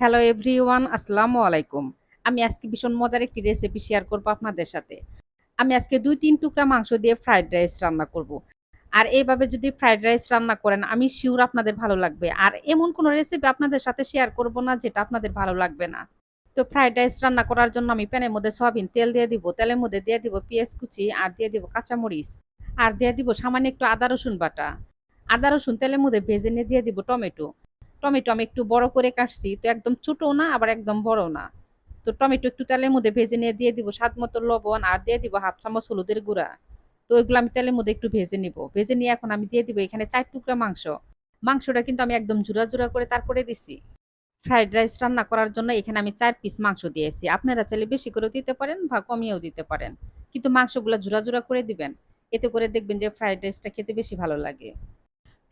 Hello everyone, আসসালামু আলাইকুম। আমি আজকে ভীষণ মজার একটি রেসিপি শেয়ার করব আপনাদের সাথে। আমি আজকে ২-৩ টুকরা মাংস দিয়ে ফ্রাইড রাইস রান্না করব। আর এইভাবে যদি ফ্রাইড রাইস রান্না করেন আমি সিউর আপনাদের ভালো লাগবে। আর এমন কোনো রেসিপি আপনাদের সাথে শেয়ার করব না যেটা আপনাদের ভালো লাগবে না। তো ফ্রাইড রাইস রান্না করার জন্য আমি প্যানের মধ্যে সয়াবিন তেল দিয়ে দিব। তেলের মধ্যে দিয়ে দিব পেঁয়াজ কুচি আর দিয়ে দিব কাঁচামরিচ। আর দিয়ে দিব সামান্য একটু আদা রসুন বাটা। আদা রসুন তেলের মধ্যে ভেজে নিয়ে দিয়ে দিব টমেটো। টমেটো আমি একটু বড় করে কাটছি। তো একদম ছোটও না আবার একদম বড় না। তো টমেটো একটু তেলের মধ্যে ভেজে নিয়ে দিয়ে দিব স্বাদ মতো লবণ আর দিয়ে দিব 1/2 চামচ হলুদের গুঁড়া। তো ওইগুলো আমি তেলের মধ্যে একটু ভেজে নিব। ভেজে নিয়ে এখন আমি দিয়ে দিব এখানে ৪ টুকরা মাংস। মাংসটা কিন্তু আমি একদম জুড়া করে তারপরে দিছি। ফ্রাইড রাইস রান্না করার জন্য এখানে আমি ৪ পিস মাংস দিয়েছি। আপনারা চাইলে বেশি করেও দিতে পারেন বা কমিয়েও দিতে পারেন। কিন্তু মাংসগুলা জুড়া করে দিবেন। এতে করে দেখবেন যে ফ্রাইড রাইসটা খেতে বেশি ভালো লাগে।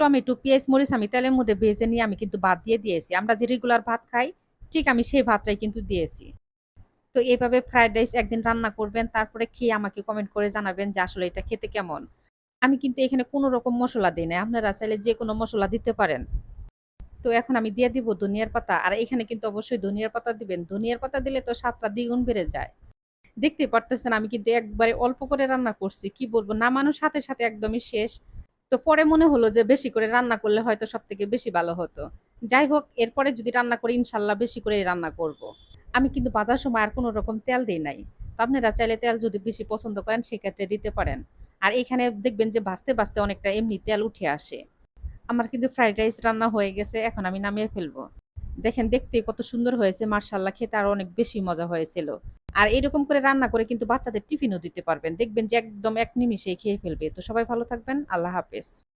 টমেটো, পেঁয়াজ, মরিচ আমি তেলের মধ্যে ভেজে নিয়ে আমি কিন্তু বাদ দিয়ে দিয়েছি। আমরা যে রেগুলার ভাত খাই, ঠিক আমি সেই ভাতটাই কিন্তু দিয়েছি। তো এভাবে ফ্রাইড রাইস একদিন রান্না করবেন, তারপরে খেয়ে আমাকে কমেন্ট করে জানাবেন যে আসলে এটা খেতে কেমন। আমি কিন্তু এখানে কোন রকম মসলা দেই নাই। আপনারা চাইলে যেকোনো মসলা দিতে পারেন। তো এখন আমি দিয়ে দিব ধনিয়ার পাতা। আর এখানে কিন্তু অবশ্যই ধনিয়ার পাতা দিবেন। ধনিয়ার পাতা দিলে তো স্বাদটা দ্বিগুণ বেড়ে যায়। দেখতেই পারতেছেন আমি কিন্তু একবারে অল্প করে রান্না করছি। কি বলব নামানোর সাথে একদমই শেষ। তো পরে মনে হলো যে বেশি করে রান্না করলে হয়তো সবথেকে বেশি ভালো হতো। যাই হোক এরপরে যদি রান্না করি ইনশাআল্লাহ বেশি করেই রান্না করব। আমি কিন্তু ভাজার সময় আর কোন রকম তেল দেই নাই। তো আপনারা চাইলে তেল যদি বেশি পছন্দ করেন সেক্ষেত্রে দিতে পারেন। আর এখানে দেখবেন যে ভাজতে অনেকটা এমনি তেল উঠে আসে। আমার কিন্তু ফ্রাইড রাইস রান্না হয়ে গেছে। এখন আমি নামিয়ে ফেলবো। দেখেন দেখতে কত সুন্দর হয়েছে মাশাআল্লাহ খেতে আরো অনেক বেশি মজা হয়েছিল। আর এরকম করে রান্না করে কিন্তু বাচ্চাদের টিফিনও দিতে পারবেন। দেখবেন যে একদম এক নিমিষেই খেয়ে ফেলবে। তো সবাই ভালো থাকবেন। আল্লাহ হাফেজ।